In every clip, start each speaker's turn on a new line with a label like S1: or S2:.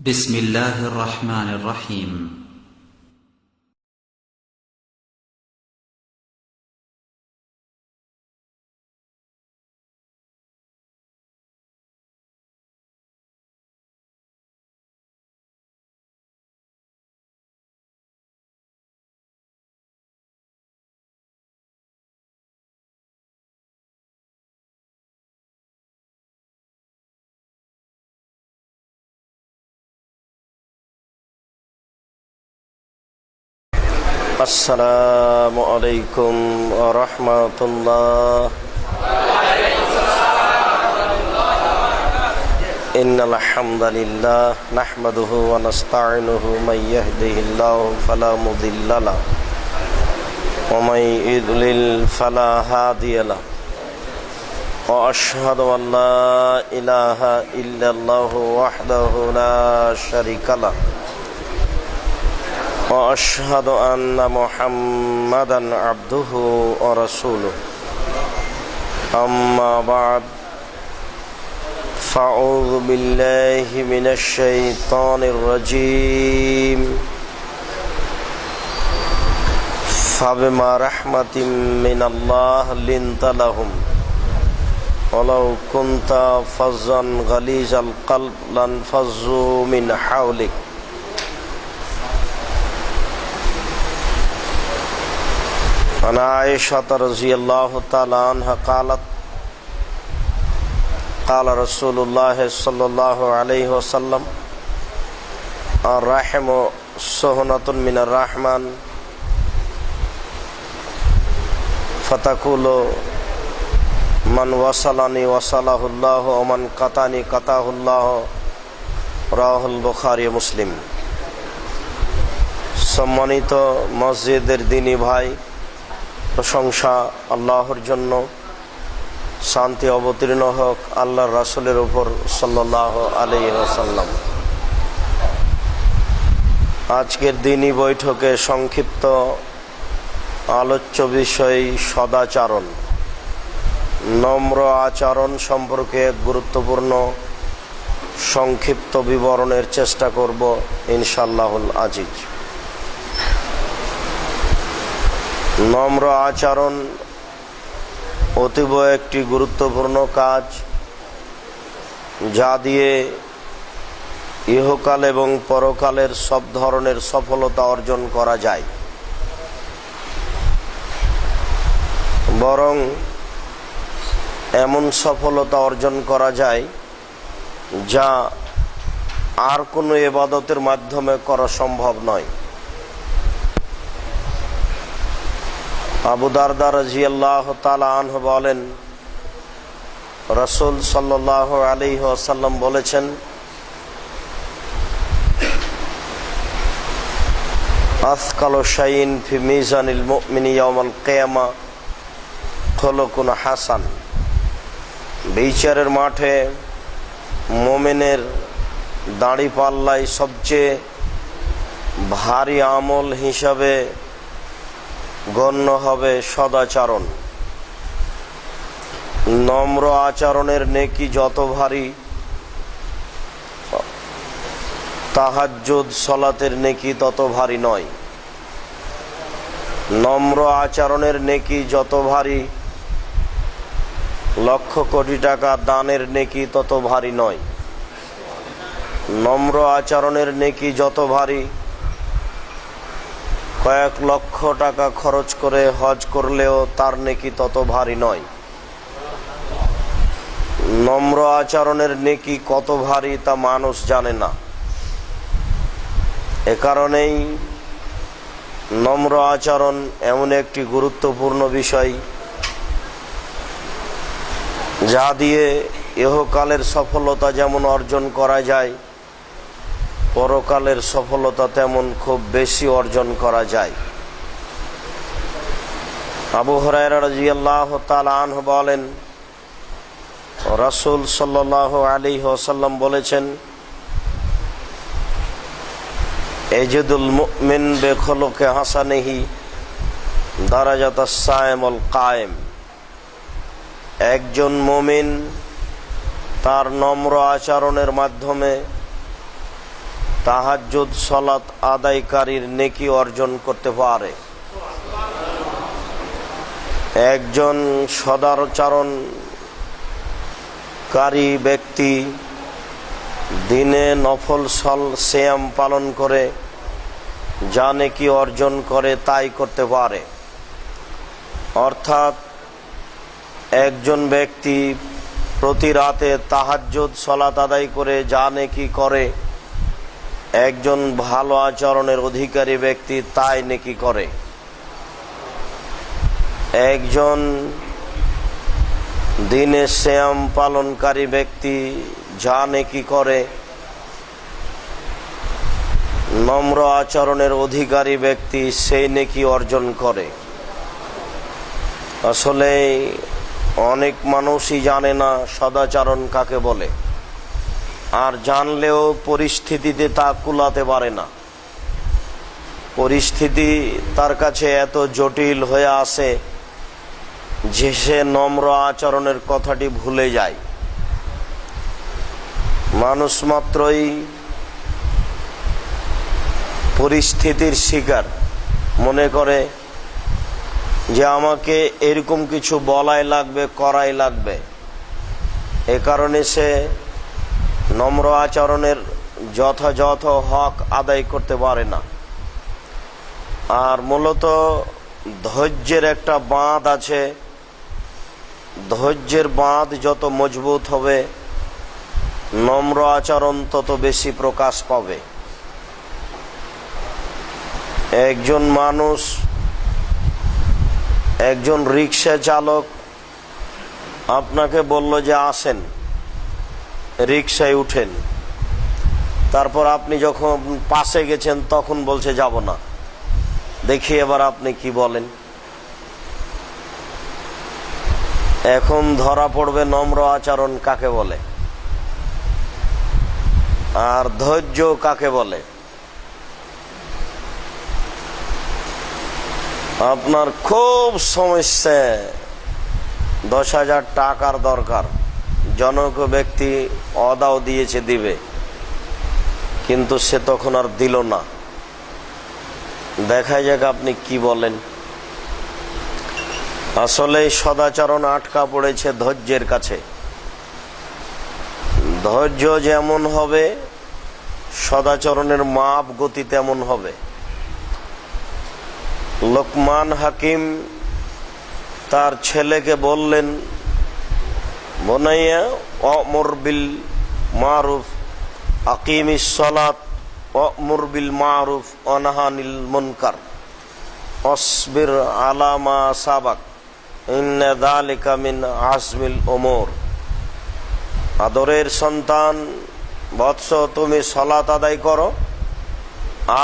S1: بسم الله الرحمن الرحيم.
S2: আসসালামু আলাইকুম ওয়া রাহমাতুল্লাহ। ইন্নাল হামদালিল্লাহ নাহমাদুহু ওয়া নাস্তাঈনুহু মান ইয়াহদিহিল্লাহু ফালা মুদিল্লা লাহু ওয়া মান ইউদ্লিল ফালা হাদিয়া লাহু ওয়া আশহাদু আন লা ইলাহা ইল্লাল্লাহু ওয়াহদাহু লা শারীকা লাহু وأشهد أن محمدا عبده ورسوله أما بعد فأعوذ بالله من الشيطان الرجيم فبما رحمة من الله لنت لهم ولو كنت فظا غليظ القلب لانفضوا من حولك عن عائشة رضي الله تعالى عنها قالت قال رسول الله صلى الله عليه وسلم الرحم سهنة من الرحمن فتقول من وصلني وصله الله ومن قطعني قطعه الله رواه البخاري মুসলিম। সম্মানিত মসজিদের দিনী ভাই, প্রশংসা আল্লাহর জন্য, শান্তি অবতীর্ণ হোক আল্লাহর রাসূলের উপর সাল্লাল্লাহু আলাইহি ওয়াসাল্লাম। আজকের দিনী বৈঠকে সংক্ষিপ্ত আলোচ্য বিষয় সদাচরণ, নম্র আচরণ সম্পর্কে গুরুত্বপূর্ণ সংক্ষিপ্ত বিবরণের চেষ্টা করব ইনশাআল্লাহুল আজিজ। নম্র আচরণ অতীব একটি গুরুত্বপূর্ণ কাজ, যা দিয়ে ইহকাল এবং পরকালের সব ধরনের সফলতা অর্জন করা যায়। বরং এমন সফলতা অর্জন করা যায় যা আর কোনো ইবাদতের মাধ্যমে করা সম্ভব নয়। আবু দারদা রাদিয়াল্লাহু তাআলা আনহু বলেন, রাসূল সাল্লাল্লাহু আলাইহি ওয়াসাল্লাম বলেছেন, আসকালু শাইইন ফি মিজানিল মুমিনি ইয়াওমাল কিয়ামা খুলুকুন হাসান। বিচারের মাঠে মুমিনের দাড়ি পাল্লায় সবচেয়ে ভারী আমল হিসাবে গণ্য হবে সদাচরণ। নম্র আচরণের নেকি যত ভারী, তাহাজ্জুদ সালাতের নেকি তত ভারী নয়। নম্র আচরণের নেকি যত ভারী, লক্ষ কোটি টাকা দানের নেকি তত ভারী নয়। নম্র আচরণের নেকি যত ভারী, কয়েক লক্ষ টাকা খরচ করে হজ করলেও তার নেকি তত ভারী নয়। নম্র আচরণের নেকি কত ভারী তা মানুষ জানে না। এ কারণেই নম্র আচরণ এমন একটি গুরুত্বপূর্ণ বিষয়, যা দিয়ে ইহকালের সফলতা যেমন অর্জন করা যায়, পরকালের সফলতা তেমন খুব বেশি অর্জন করা যায়। আবু হুরায়রা রাদিয়াল্লাহু তাআলা আনহু বলেন, রাসূল সাল্লাল্লাহু আলাইহি ওয়াসাল্লাম বলেছেন, ইয়াজিদুল মুমিন বিখুলুকি হাসানিহি দারাজাতাস সায়েমুল কায়েম। একজন মুমিন তার নম্র আচরণের মাধ্যমে তাহাজ্জুদ সালাত আদায়কারীর নেকি অর্জন করতে পারে। একজন সদাচরণকারী ব্যক্তি দিনে নফল সিয়াম পালন করে যা নেকি অর্জন করে তাই করতে পারে। অর্থাৎ একজন ব্যক্তি প্রতি রাতে তাহাজ্জুদ সালাত আদায় করে যা নেকি করে, একজন ভালো আচরণের অধিকারী ব্যক্তি তাই নেকি করে। একজন দিনে সিয়াম পালনকারী ব্যক্তি যা নেকি করে, নম্র আচরণের অধিকারী ব্যক্তি সেই নেকি অর্জন করে। আসলে অনেক মানুষই জানে না সদাচরণ কাকে বলে, আর জানলেও পরিস্থিতিতে তা কুলাতে পারে না। পরিস্থিতি তার কাছে এত জটিল হয়ে আসে যে সে নম্র আচরণের কথাটি ভুলে যায়। মানুষ মাত্রই পরিস্থিতির শিকার, মনে করে যে আমাকে এরকম কিছু বলাই লাগবে, করাই লাগবে। এ কারণে সে নম্র আচরণের যথাযথ হক আদায় করতে পারে না। আর মূলত ধৈর্যের একটা বাঁধ আছে, ধৈর্যের বাঁধ যত মজবুত হবে নম্র আচরণ তত বেশি প্রকাশ পাবে। একজন মানুষ, একজন রিক্সা চালক আপনাকে বলল যে আসেন, রিক্সায় উঠেন। তারপর আপনি যখন পাশে গেছেন তখন বলছে যাব না। দেখি এবার আপনি কি বলেন। এখন ধরা পড়বে নম্র আচরণ কাকে বলে আর ধৈর্য কাকে বলে। আপনার খুব সমস্যা, 10,000 টাকার দরকার, জনক ব্যক্তি অদাও দিয়েছে দিবে, কিন্তু সে তখন আর দিল না। দেখা যাক আপনি কি বলেন। আসলে সদাচরণ আটকা পড়েছে ধৈর্যের কাছে। ধৈর্য যেমন হবে সদাচরণের মাপ গতি তেমন হবে। লোকমান হাকিম তার ছেলেকে বললেন, বুনাইয়া অমর বিল মারুফ আকিমিস সালাত অমর বিল মারুফ অনহা আনিল মুনকার অসবির আলা মা সাবাক ইন্না যালিকা মিন আজমিল উমুর। আদরের সন্তান, বৎস, তুমি সালাত আদায় করো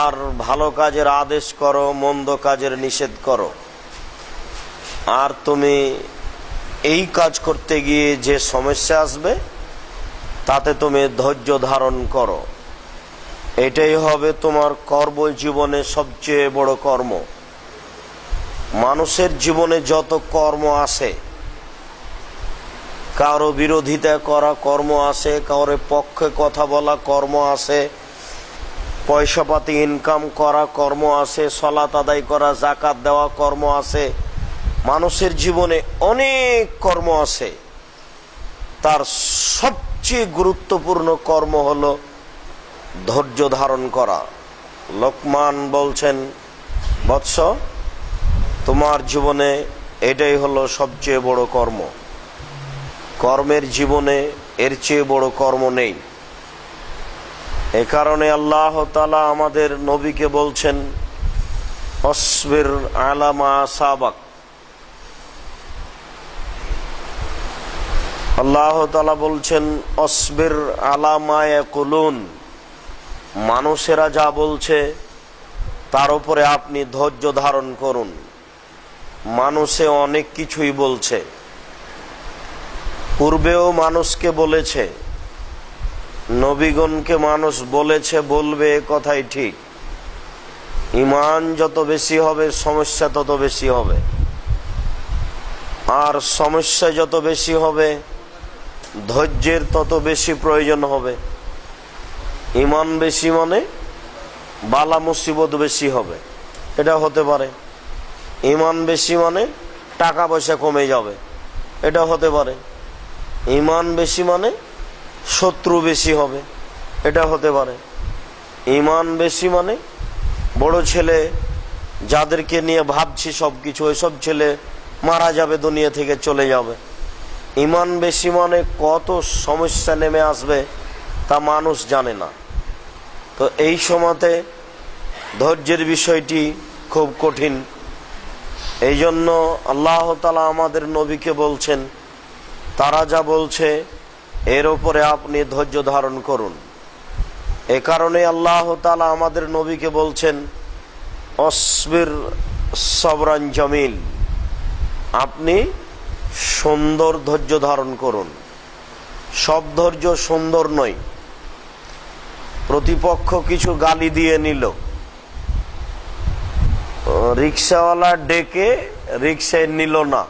S2: আর ভালো কাজের আদেশ করো, মন্দ কাজের নিষেধ করো। আর তুমি এই কাজ করতে গিয়ে যে সমস্যা আসবে তাতে তুমি ধৈর্য ধারণ করো। এটাই হবে তোমার কর্মজীবনে সবচেয়ে বড় কর্ম। মানুষের জীবনে যত কর্ম আসে, কারো বিরোধিতা করা কর্ম আসে, কারো পক্ষে কথা বলা কর্ম আসে, পয়সাপাতি ইনকাম করা কর্ম আসে, সালাত আদায় করা, যাকাত দেওয়া কর্ম আসে। মানুষের জীবনে অনেক কর্ম আছে, তার সবচেয়ে গুরুত্বপূর্ণ কর্ম হলো ধৈর্য ধারণ করা। লোকমান বলছেন, বৎস, তোমার জীবনে এটাই হলো সবচেয়ে বড় কর্ম। কর্মের জীবনে এর চেয়ে বড় কর্ম নেই। এ কারণে আল্লাহ তাআলা আমাদের নবীকে বলছেন, অসবির আলা মা সাবাক। আল্লাহ তাআলা বলছেন, অসবির আলা মা ইয়াকুলুন। মানুষেরা যা বলছে তার উপরে আপনি ধৈর্য ধারণ করুন। মানুষে অনেক কিছুই বলছে, পূর্বেও মানুষকে বলেছে, নবীগণকে মানুষ বলেছে, বলবে, কথাই ঠিক। ঈমান যত বেশি হবে সমস্যা তত বেশি হবে, আর সমস্যা যত বেশি হবে ধৈর্যের তত বেশি প্রয়োজন হবে। ইমান বেশি মানে বালা মুসিবত বেশি হবে, এটা হতে পারে। ইমান বেশি মানে টাকা পয়সা কমে যাবে, এটা হতে পারে। ইমান বেশি মানে শত্রু বেশি হবে, এটা হতে পারে। ইমান বেশি মানে বড় ছেলে যাদেরকে নিয়ে ভাবছি সবকিছু, ওইসব ছেলে মারা যাবে, দুনিয়া থেকে চলে যাবে। ইমান বেশি মানে কত সমস্যা নেমে আসবে তা মানুষ জানে না। তো এই সময়তে ধৈর্যের বিষয়টি খুব কঠিন। এই জন্য আল্লাহ তাআলা আমাদের নবীকে বলছেন, তারা যা বলছে এর উপরে আপনি ধৈর্য ধারণ করুন। এ কারণে আল্লাহ তাআলা আমাদের নবীকে বলছেন, অসবির সবরান জামিল, আপনি সুন্দর ধৈর্য ধারণ করুন। সব ধৈর্য সুন্দর নয়। প্রতিপক্ষ কিছু গালি দিয়ে নিল, রিক্সাওয়ালা ডেকে রিক্সায় নিল না,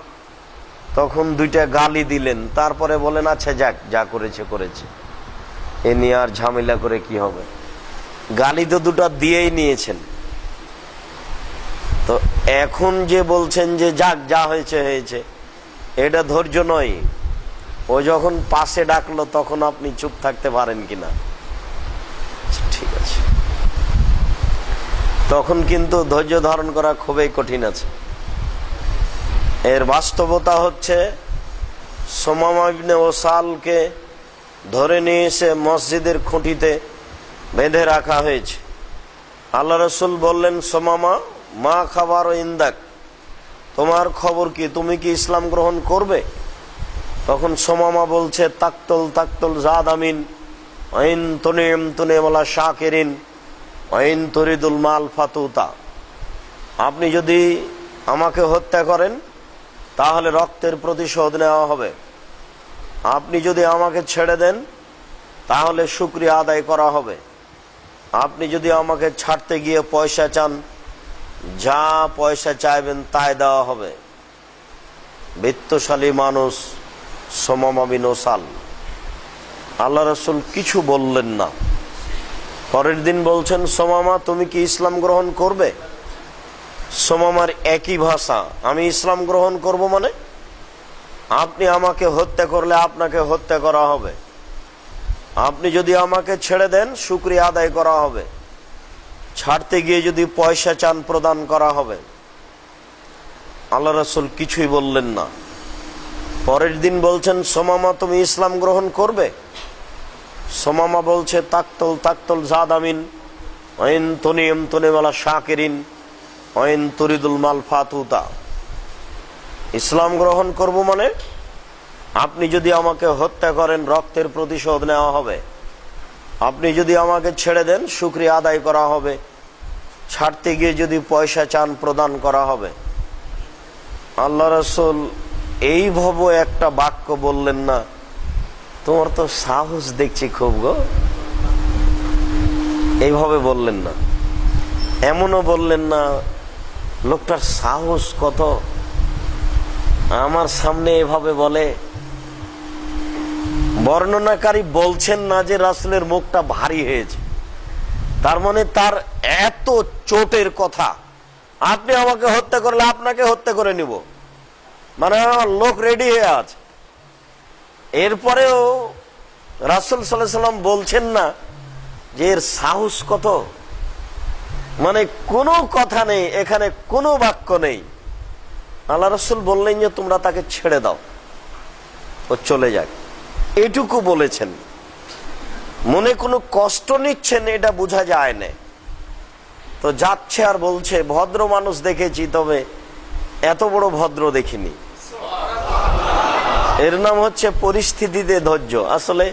S2: তখন দুইটা গালি দিলেন, তারপরে বলেন আচ্ছা যাক, যা করেছে করেছে, এ নিয়ে আর ঝামেলা করে কি হবে। গালি তো দুটা দিয়েই নিয়েছেন। তো এখন যে বলছেন যে যাক, যা হয়েছে হয়েছে, এটা ধৈর্য নয়। ও যখন পাশে ডাকলো তখন আপনি চুপ থাকতে পারেন কিনা, ঠিক আছে, তখন কিন্তু ধৈর্য ধারণ করা খুবই কঠিন আছে। এর বাস্তবতা হচ্ছে, সুমামা ইবনে ওসালকে ধরে নিয়ে এসে মসজিদের খুঁটিতে বেঁধে রাখা হয়েছে। আল্লাহ রাসূল বললেন, সুমামা মা খাবার ইন্দাক, তোমার খবর কি, তুমি কি ইসলাম গ্রহণ করবে? তখন সুমামা বলছে, তাকতুল তাকতুল জাদ আমিন আইন তুনিম তুনিমালা শাকিরিন আইন তুরিদুল মাল ফাতুতা। আপনি যদি আমাকে হত্যা করেন তাহলে রক্তের প্রতিশোধ নেওয়া হবে, আপনি যদি আমাকে ছেড়ে দেন তাহলে শুকরিয়া আদায় করা হবে, আপনি যদি আমাকে ছাড়তে গিয়ে পয়সা চান, যা পয়সা চাইবেন তাই দেওয়া হবে। বিত্তশালী মানুষ সুমামা বিন ওসাল। আল্লাহ রাসূল কিছু বললেন না। পরের দিন বলছেন, সুমামা তুমি কি ইসলাম গ্রহণ করবে? সুমামার একই ভাষা, আমি ইসলাম গ্রহণ করব মানে আপনি আমাকে হত্যা করলে আপনাকে হত্যা করা হবে, আপনি যদি আমাকে ছেড়ে দেন শুকরিয়া আদায় করা হবে, ছাড়তে গিয়ে যদি পয়সা চান প্রদান করা হবে। আল্লাহ রাসূল কিছুই বললেন না। পরের দিন বলছেন, সুমামা তুমি ইসলাম গ্রহণ করবে? সুমামা বলছে, তাকতুল তাকতুল জাদ আমিন আইন তুনিম তুনিমালা শাকিরিন আইন তুরিদুল মাল ফাতুতা। ইসলাম গ্রহণ করব মানে আপনি যদি আমাকে হত্যা করেন রক্তের প্রতিশোধ নেওয়া হবে, আপনি যদি আমাকে ছেড়ে দেন শুকরিয়া আদায় করা হবে, ছাড়তে গিয়ে যদি পয়সা চান প্রদান করা হবে। আল্লাহ রাসূল এইভাবে একটা বাক্য বললেন না, তোমার তো সাহস দেখছি খুব গো, এইভাবে বললেন না। এমনও বললেন না, লোকটার সাহস কত, আমার সামনে এভাবে বলে। বর্ণনাকারী বলছেন না যে রাসূলের মুখটা ভারী হয়েছে, তার মানে তার এত চোটের কথা, আপনি আমাকে হত্যা করলে আপনাকে হত্যা করে নিব, মানে আমার লোক রেডি হয়ে আছে। এরপরেও রাসূল সাল্লাল্লাহু আলাইহি ওয়াসাল্লাম বলছেন না যে এর সাহস কত, মানে কোনো কথা নেই এখানে, কোনো বাক্য নেই। আল্লাহ রাসূল বললেন যে তোমরা তাকে ছেড়ে দাও, ও চলে যাক, এইটুকু বলেছেন। মনে কোনো কষ্ট নিচ্ছেন এটা বোঝা যায় না। তো যাচ্ছে আর বলছে, ভদ্র মানুষ দেখেছি, তবে এত বড় ভদ্র দেখিনি। এর নাম হচ্ছে পরিস্থিতিতে ধৈর্য। আসলে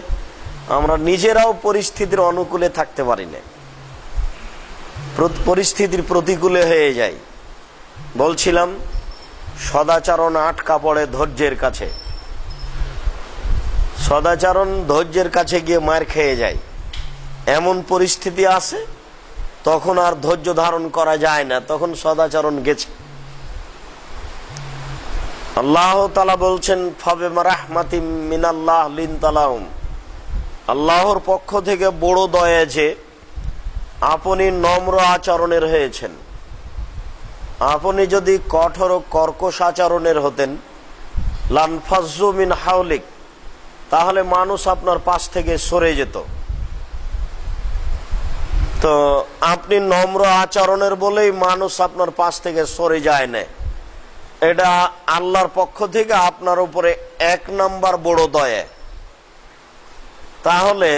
S2: আমরা নিজেরাও পরিস্থিতির অনুকূলে থাকতে পারি না, পরিস্থিতির প্রতিকূলে হয়ে যায়। বলছিলাম সদাচরণ আটকা পড়ে ধৈর্যের কাছে, সদাচরণ ধৈর্যের কাছে গিয়ে মার খেয়ে যায়। এমন পরিস্থিতি আসে তখন আর ধৈর্য ধারণ করা যায় না, তখন সদাচরণ গেছে। আল্লাহ তাআলা বলছেন, ফাবিমা রাহমাতিম মিনাল্লাহ লিনতা লাহুম, আল্লাহর পক্ষ থেকে বড় দয়া যে আপনি নম্র আচরণের হয়েছেন। আপনি যদি কঠোর কর্কশ আচরণের হতেন, লানফাজ্জু মিন হাওলিক, তাহলে মানুষ আপনার পাশ থেকে সরে যেত। তো আপনি নম্র আচরণের বলেই মানুষ আপনার পাশ থেকে সরে যায় না। এটা আল্লাহর পক্ষ থেকে আপনার উপরে 1 নাম্বার বড় দয়া। তাহলে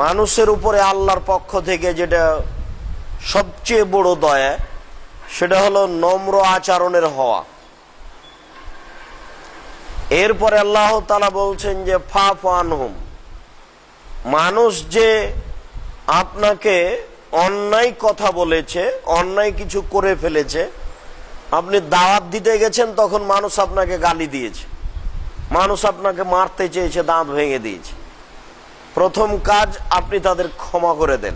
S2: মানুষের উপরে আল্লাহর পক্ষ থেকে যেটা সবচেয়ে বড় দয়া, সেটা হলো নম্র আচরণের হওয়া। এরপরে আল্লাহ তাআলা বলছেন যে ফাফু আনহুম, মানুষ যে আপনাকে অন্যায় কথা বলেছে, অন্যায় কিছু করে ফেলেছে, আপনি দাওয়াত দিতে গেছেন, তখন মানুষ আপনাকে গালি দিয়েছে, মানুষ আপনাকে মারতে চেয়েছে, দাঁত ভেঙে দিয়েছে, প্রথম কাজ আপনি তাদের ক্ষমা করে দেন।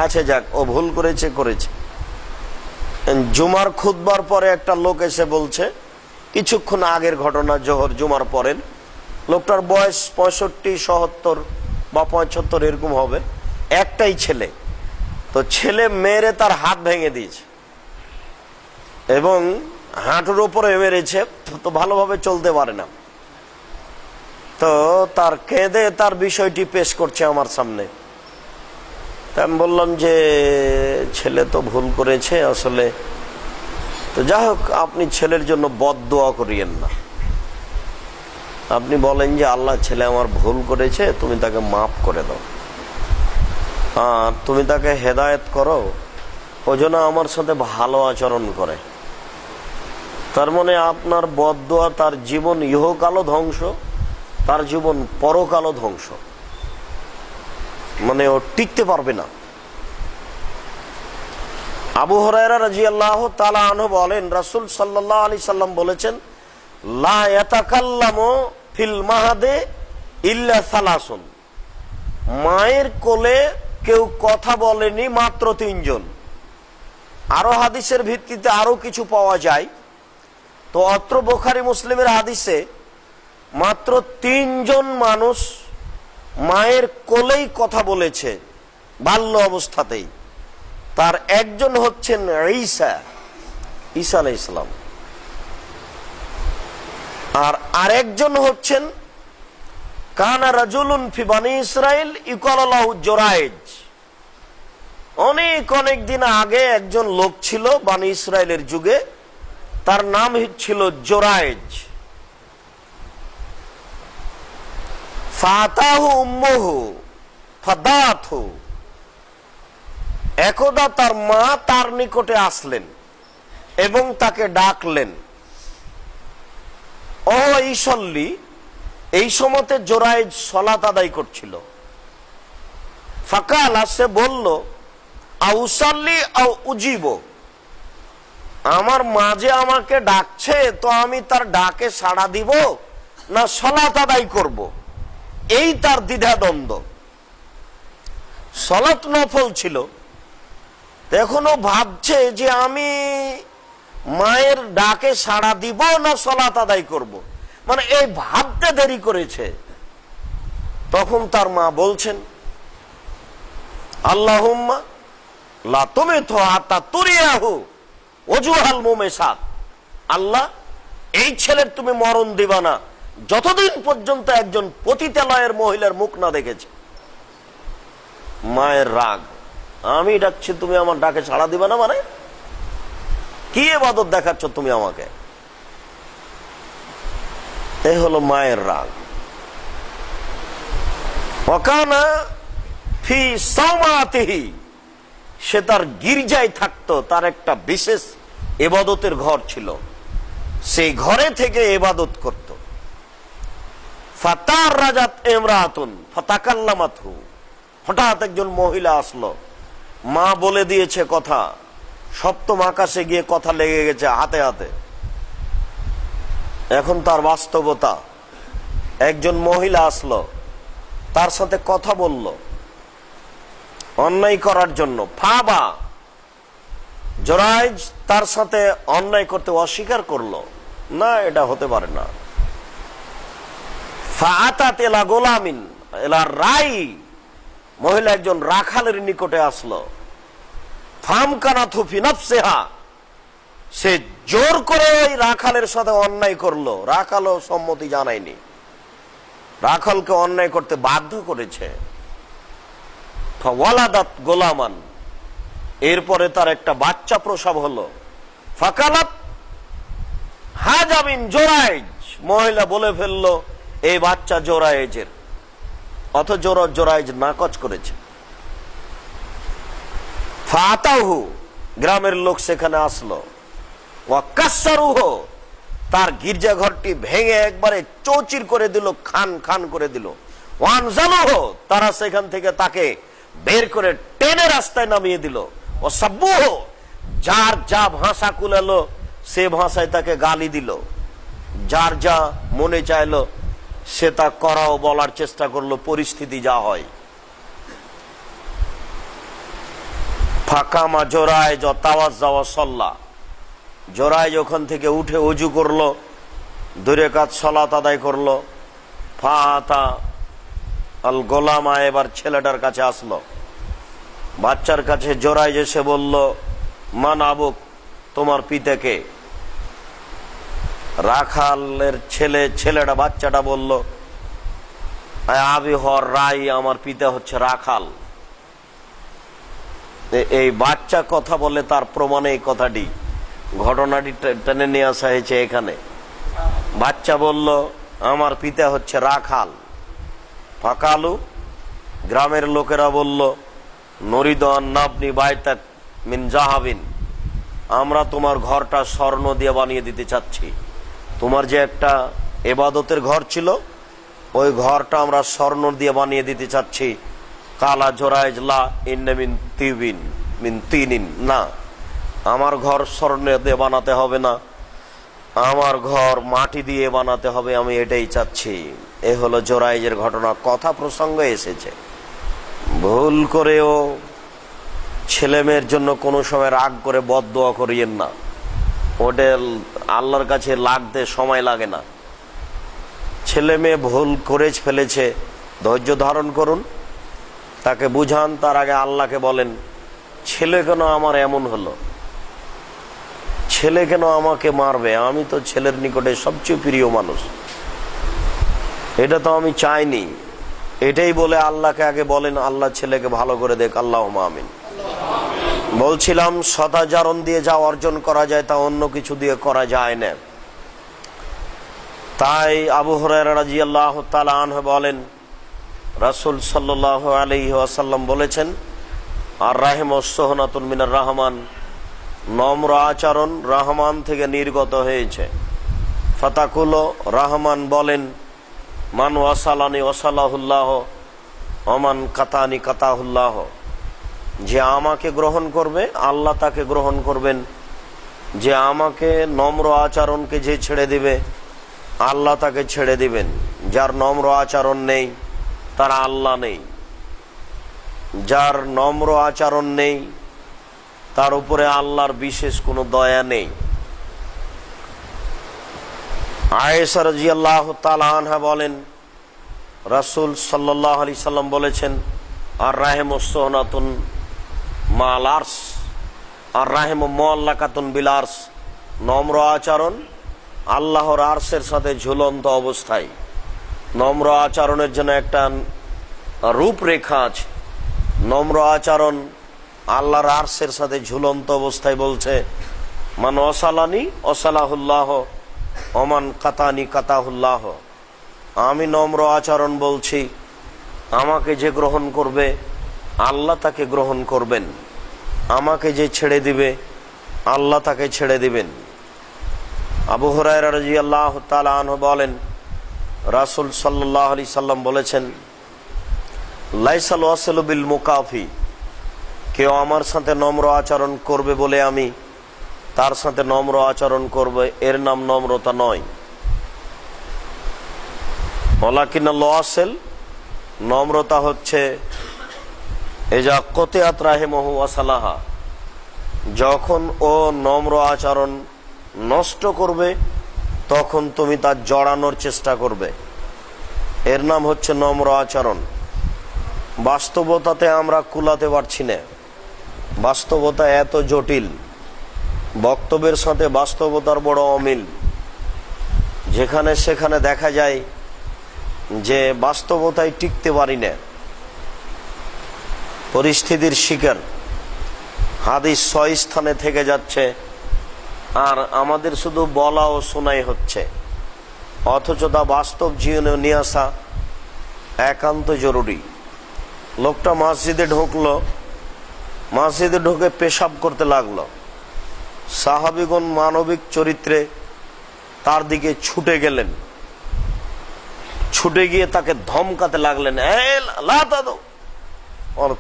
S2: আচ্ছা যাক, ও ভুল করেছে। জুমার খুতবার পরে একটা লোক এসে বলছে, কিছুক্ষণ আগের ঘটনা, জোহর জুমার পরের, লোকটার বয়স 65, 77 বা 75 এরকম হবে, একটাই ছেলে। তো ছেলে মেরে তার হাত ভেঙে দিয়েছে এবং হাঁটুর উপরে মেরেছে, তো ভালোভাবে চলতে পারে না। তো তার কেঁদে তার বিষয়টি পেশ করছে আমার সামনে। তা আমি বললাম যে ছেলে তো ভুল করেছে আসলে, তো যাই হোক, আপনি ছেলের জন্য বদদোয়া করিয়েন না। আপনি বলেন যে আল্লাহ, ছেলে আমার ভুল করেছে, তুমি তাকে মাফ করে দাও, আর তুমি তাকে হেদায়েত করো, ও যেন আমার সাথে ভালো আচরণ করে। তার মানে আপনার বদদোয়া তার জীবন ইহকালও ধ্বংস, তার জীবন পরকালও ধ্বংস, মানে ও টিকতে পারবে না। আবু হুরায়রা রাদিয়াল্লাহু তাআলা আনহু বলেন, রাসূল সাল্লাল্লাহু আলাইহি সাল্লাম বলেছেন, লা ইয়াতাকাল্লামু ফিল মাহাদে ইল্লা সালাসুন, মায়ের কোলে কেউ কথা বলেনি মাত্র 3 জন। আরো হাদিসের ভিত্তিতে আরো কিছু পাওয়া যায়। তো অত্র বুখারী মুসলিমের হাদিসে মাত্র 3 জন মানুষ মায়ের কোলেই কথা বলেছে বাল্য অবস্থাতেই। তার একজন হচ্ছেন ঈসা আলাইহিস সালাম, আর আরেকজন হচ্ছেন কানা রাজুলুন ফি বানি ইসরাইল ইউকাল লাহু জুরাইজ। অনেক দিন আগে একজন লোক ছিল বানি ইসরাইলের যুগে, তার নাম ছিল জুরাইজ। ফাতাহু উম্মুহু ফাদাতহু, একদা তার মা তার নিকটে আসলেন এবং তাকে ডাকলেন, ও ইসল্লি। এই সময়তে জোরাইজ সালাত আদায় করছিল। ফাকালা, সে বলল, আউসাল্লি আও উজিব, আমার মা যে আমাকে ডাকছে, তো আমি তার ডাকে সাড়া দিব না সালাত আদায় করব, এই তার দ্বিধাদ্বন্দ্ব। সালাত নফল ছিল, এখনো ভাবছে যে আমি মায়ের ডাকে সাড়া দিব না সালাত আদায় করব, মানে এই ভাবতে দেরি করেছে। তখন তার মা বলছেন, আল্লাহুম্মা লা তুমিতহু হাত্তা তুরিয়াহু ওজুহাল মুমিসাত, আল্লাহ, এই ছেলের তুমি মরণ দিবা না যতদিন পর্যন্ত একজন পতিতালয়ের মহিলার মুখ না দেখেছে। মায়ের রাগ, আমি ডাকছি, তুমি আমার ডাকে সাড়া দিবা না, মানে কি ইবাদত দেখাচ্ছ তুমি আমাকে? এই হলো মায়ের রাগ। ওয়াকানা ফি সাওমাতিহি, সে তার গির্জায় থাকতো, তার একটা বিশেষ ইবাদতের ঘর ছিল, সেই ঘরে থেকে ইবাদত করত। ফাতার রাজাত ইমরাতুন ফাতাকাল্লামাতহু, হঠাৎ একজন মহিলা আসলো, মা বলে দিয়েছে কথা, সপ্তম আকাশে গিয়ে কথা লেগে গেছে হাতে হাতে। এখন তার বাস্তবতা, একজন মহিলা আসলো, তার সাথে কথা বলল অন্যায় করার জন্য। ফাবা, জোরাইজ তার সাথে অন্যায় করতে অস্বীকার করলো, না এটা হতে পারে না। ফাআতাত ইলা গোলামিন ইলা রাই, মহিলা একজন রাখালের নিকটে আসলো। ফামকানাতহু ফি নাফসিহা, সে জোর করে ওই রাখালের সাথে অন্যায় করলো। রাখালও সম্মতি জানায়নি, রাখালকে অন্যায় করতে বাধ্য করেছে। ফাওয়ালাদাত গোলামান, এরপরে তার একটা বাচ্চা প্রসব হলো। ফাকালাত হাযা মিন জোরাইজ, মহিলা বলে ফেললো এই বাচ্চা জোরাইজের, অথচ জোরাইজ নাকচ করেছে। ফাতাহু, গ্রামের লোক সেখানে আসলো। ওয়াকাসসারুহু, তার গির্জাঘরটি ভেঙে একবারে চৌচির করে দিল, খান খান করে দিল। ওয়ানজালুহু, তারা সেখান থেকে তাকে বের করে টেনে রাস্তায় নামিয়ে দিল। ওয়াসাব্বুহু, যার যা ভাষা কুলালো সে ভাষায় তাকে গালি দিল, যার যা মনে চাইলো সে তা করাও বলার চেষ্টা করলো, পরিস্থিতি যা হয়। ফাকামা জোরাইজ তাওয়াজ্জা ওয়া সাল্লা, জোরাইজ ওখান থেকে উঠে ওযু করলো, 2 রাকাত সালাত আদায় করলো। ফাতা আল গোলামা, এবার ছেলেটার কাছে আসলো, বাচ্চার কাছে জোরাইজ এসে বলল, মান আবুক, তোমার পিতাকে? রাখালের ছেলেটা বাচ্চাটা বলল, আবি হর রাই, আমার পিতা হচ্ছে রাখাল। এই বাচ্চা কথা বলে, তার প্রমাণে এই কথাটি, ঘটনাটি টেনে নিয়ে আসা হয়েছে এখানে। বাচ্চা বলল আমার পিতা হচ্ছে রাখাল। ফাকালু, গ্রামের লোকেরা বলল, নরিদ আন নাবনি বাইতাক মিন জাহাবিন, আমরা তোমার ঘরটা স্বর্ণ দিয়ে বানিয়ে দিতে চাচ্ছি। তোমার যে একটা ইবাদতের ঘর ছিল, ওই ঘরটা আমরা স্বর্ণ দিয়ে বানিয়ে দিতে চাচ্ছি। কালা জোরাইজ লা ইন্না মিন তিনিন, না, আমার ঘর স্বর্ণ দিয়ে বানাতে হবে না, আমার ঘর মাটি দিয়ে বানাতে হবে, আমি এটাই চাচ্ছি। এ হলো জোরাইজের ঘটনা। কথা প্রসঙ্গ এসেছে, ভুল করেও ছেলে মেয়ের জন্য কোনো সময় রাগ করে বদদোয়া করিয়েন না, ওটা আল্লাহর কাছে লাগতে সময় লাগে না। ছেলে মেয়ে ভুল করে ফেলেছে, ধৈর্য ধারণ করুন, তাকে বুঝান, তার আগে আল্লাহকে বলেন, ছেলে কেন আমার এমন হলো, ছেলে কেন আমাকে মারবে, আমি তো ছেলের নিকটে সবচেয়ে প্রিয় মানুষ, এটা তো আমি চাইনি। এটাই বলে আল্লাহকে আগে বলেন, আল্লাহ ছেলেকে ভালো করে দেখ, আল্লাহুম্মা আমিন। বলছিলাম সদাচরণ দিয়ে যা অর্জন করা যায় তা অন্য কিছু দিয়ে করা যায় না। তাই আবু হুরায়রা রাদিয়াল্লাহু তাআলা আনহু বলেন, রাসূল সাল্লাল্লাহু আলাইহি ওয়াসাল্লাম বলেছেন, আর রাহিমুস সুহনাতুন মিনার রহমান, নম্র আচরণ রহমান থেকে নির্গত হয়েছে। ফাতাকুলো, রহমান বলেন, মান ওয়াসালানি ওয়াসালাহুল্লাহ ওমান কাতানি কাতাহুল্লাহ, যে আমাকে গ্রহণ করবে আল্লাহ তাকে গ্রহণ করবেন, যে আমাকে নম্র আচরণকে যে ছেড়ে দিবে আল্লাহ তাকে ছেড়ে দিবেন। যার নম্র আচরণ নেই তার আল্লাহ নেই, যার নম্র আচরণ নেই তার উপরে আল্লাহর বিশেষ কোনো দয়া নেই। আয়েশা রাদিয়াল্লাহু তাআলা আনহা বলেন, রাসূল সাল্লাল্লাহু আলাইহি সাল্লাম বলেছেন, আর রাহিমুস সুহনাতুন মাল আরশ, আর রাহিমু মুআল্লাকাতুন বিল আরশ, নম্র আচরণ আল্লাহর আরশের সাথে ঝুলন্ত অবস্থায়। নম্র আচরণের জন্য একটা রূপরেখা আছে। নম্র আচরণ আল্লাহর আরশের সাথে ঝুলন্ত অবস্থায় বলছে, মান ওয়াসালানি ওয়াসালাহুল্লাহ ওমান কাতানি কাতাহুল্লাহ, আমি নম্র আচরণ বলছি, আমাকে যে গ্রহণ করবে আল্লাহ তাকে গ্রহণ করবেন, আমাকে যে ছেড়ে দিবে আল্লাহ তাকে ছেড়ে দিবেন। আবু হুরায়রা রাদিয়াল্লাহু তাআলা আনহু বলেন, রাসূল সাল্লাল্লাহু আলাইহি সাল্লাম বলেছেন, লাইসাল ওয়াসিলু বিল মুকাফি, কেউ আমার সাথে নম্র আচরণ করবে বলে আমি তার সাথে নম্র আচরণ করবে, এর নাম নম্রতা নয়। ওয়ালাকিনাল ওয়াসিল, নম্রতা হচ্ছে এজা কতিয়াত রাহিমাহু ওয়াসালাহা, যখন ও নম্র আচরণ নষ্ট করবে তখন তুমি তার জড়ানোর চেষ্টা করবে। এর নাম হচ্ছে নম্র আচরণ। বাস্তবতাতে আমরা কুলাতে পারছি না, বাস্তবতা এত জটিল, বক্তব্যের সাথে বাস্তবতার বড় অমিল। যেখানে সেখানে দেখা যায় যে বাস্তবতায় টিকতে পারি না, পরিস্থিতির শিকার। হাদিস 6 স্থানে থেকে যাচ্ছে, আর আমাদের শুধু বলা ও শোনাই হচ্ছে, অথচ তা বাস্তব জীবনে নিয়ে আসা একান্ত জরুরি। লোকটা মসজিদে ঢুকলো, মসজিদে ঢুকে পেশাব করতে লাগলো। সাহাবীগণ মানবিক চরিত্রে তার দিকে ছুটে গেলেন, ছুটে গিয়ে তাকে ধমকাতে লাগলেন,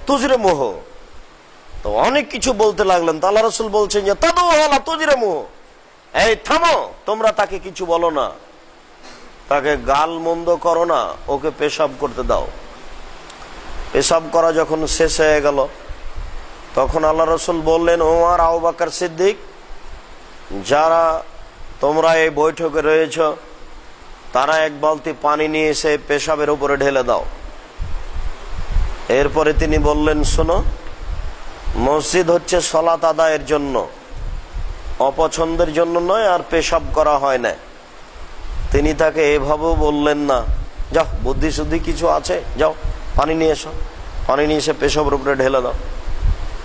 S2: তুজরে মোহ। তো অনেক কিছু বলতে লাগলেন। তো আল্লাহ রাসূল বলছেন যে তাদু হালা তুজরে মোহ, এই থামো, তোমরা তাকে কিছু বলো না, তাকে গাল মন্দ করো না, ওকে পেশাব করতে দাও। পেশাব করা যখন শেষ হয়ে গেল, তখন আল্লাহ রাসূল বললেন, ওমর, আবু বকর সিদ্দিক, যারা তোমরা এই বৈঠকে রয়েছ, তারা এক বালতি পানি নিয়ে এসে পেশাবের উপরে ঢেলে দাও। এরপরে তিনি বললেন, শোনো, মসজিদ হচ্ছে সালাত আদায়ের জন্য, অপছন্দের জন্য নয়, আর পেশাব করা হয় না। তিনি তাকে এভাবেও বললেন না, যাও, বুদ্ধি শুদ্ধি কিছু আছে, যাও পানি নিয়ে এসো, পানি নিয়ে এসে পেশাবের উপরে ঢেলে দাও।